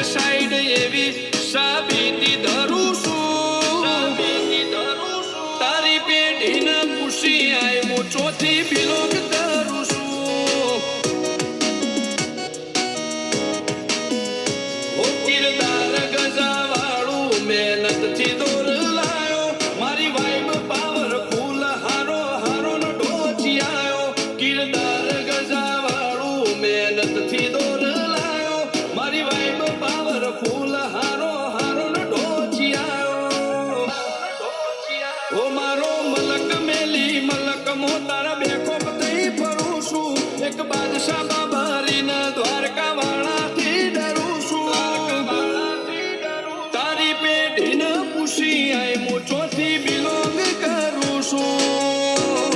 side એવી સાબિતી ધરું છું તારી પેઢીના પૂછી આય હું ચોથી બિલોંગ કરું છું ઓ કિરદાર ગજાવાળું મહેનતથી દોર લાયો મારી વાઈબ પાવરફુલ હારો હારો નો ઢોચી આયો કિરદાર ગજાવાળું મહેનતથી દોર લાયો મારી વાઈબ પાવરફુલ હારો હારો નો ઢોચી આયો ઓ મારો મલક મેલી મલક મો તારા બેખોપ થઈ ફરું છું એક બાદશાહ બાબારીના દ્વારકા વાળાથી ડરું છું તારી પેઢીને પૂછી આય હું ચોથી બિલોંગ કરું છું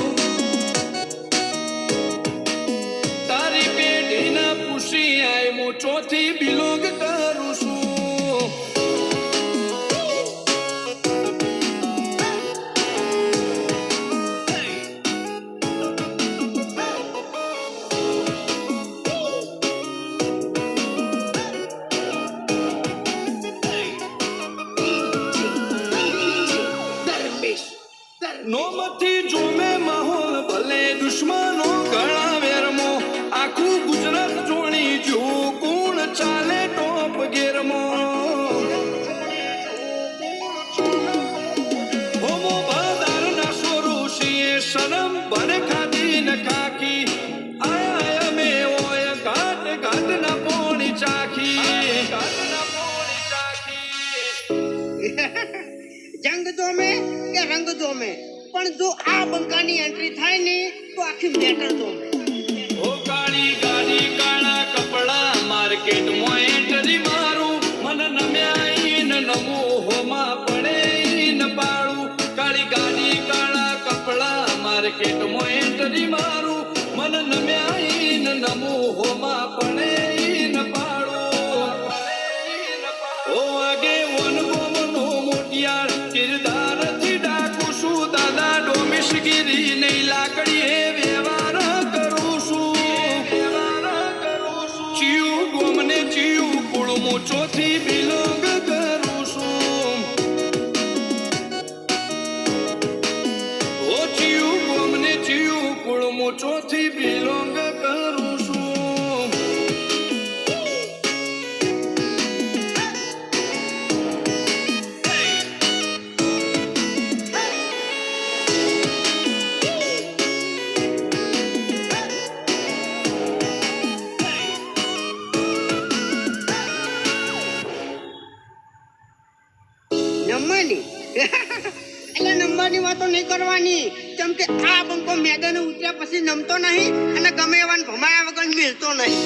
તારી પેઢીને પૂછી આય હું ચોથી બિલોંગ કરું છું નોમથી જોમે માહોલ ભલે દુશ્મનો ઘણા વેરમો આખું ગુજરાત જોણી જો કોણ ચાલે ટોપ ગેરમો હોમો બાદાર ના સોરુષીએ શરમ ભરે ખાધી ન ખાકી આયા મે ઓય ઘાટ ઘાટ ના પોણી ચાખી જંગ જોમે કે રંગ જોમે પણ જો આ બંકાની એન્ટ્રી થાય ને તો આખી મેટર જોમે ઓ કાળી ગાડી કાળા કપડા માર્કેટ માં એન્ટ્રી મારું મન નમ્યાઈ ન નમો હોમાં પડે ન પાડું કાળી ગાડી કાળા કપડા માર્કેટ માં એન્ટ્રી મારું મન નમ્યાઈ ન નમો હોમાં પડે ન પાડું ઓ આગે વન ગોમનો મોટિયાર કિરદાર થી ડાકું છું દાદા ડોમિશગીરી નહીં લાકડી એ વ્યવહાર કરું છું ચિયું ગોમને ચિયું કુળમું ચોથી બિલોંગ કરું છું ઓ ચિયું ગોમને ચિયું કુળમું ચોથી બિલોંગ કરું છું નંબરની એટલે નંબરની વાતો નહીં કરવાની કેમ કે આ બંકો મેદાને ઉતર્યા પછી નમતો નહીં અને ગમે એવાને ભમાયા વગર મિલતો નહીં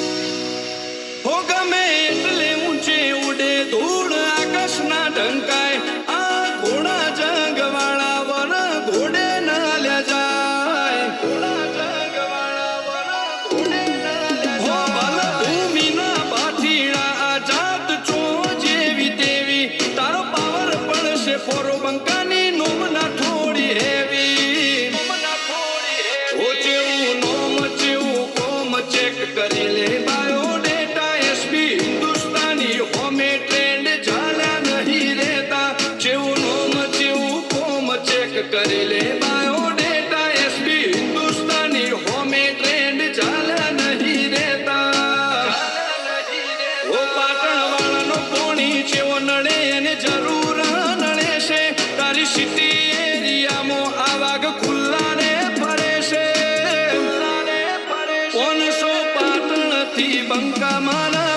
હો ગમે એટલે ઊંચે ઉડે ધૂળ આકાશના ઢંકાય આ ઘોડા જંગવાળા વર ઘોડે ન લે જાય ઘોડા જંગવાળા વર ઘોડે ન લે જાય ભલ ભૂમિના બાઠીડા આઝાદ ચો જેવી તેવી તારો પાવર પડશે ફોરો બંકાની નોમના થોડી હેવી ઓ જેવું નોમ જેવું કોમ ચેક કરી લે બાયોડેટા એસબી હિન્દુસ્તાની હોમે ટ્રેન્ડ ચાલ્યા નહીં રહેતા જેવું નોમ જેવું કોમ ચેક કરી લે બાયોડેટા એસબી હિન્દુસ્તાની હોમે ટ્રેન્ડ ચાલ્યા નહીં રહેતા ઓ પાટણ વાળાનો પોણી જેવો નડે એને જરૂર નડે છે તારી સિટી એરિયામાં આ વાઘ ખુલ્લા ને ફરે છે 500 પાટણથી બંકા માના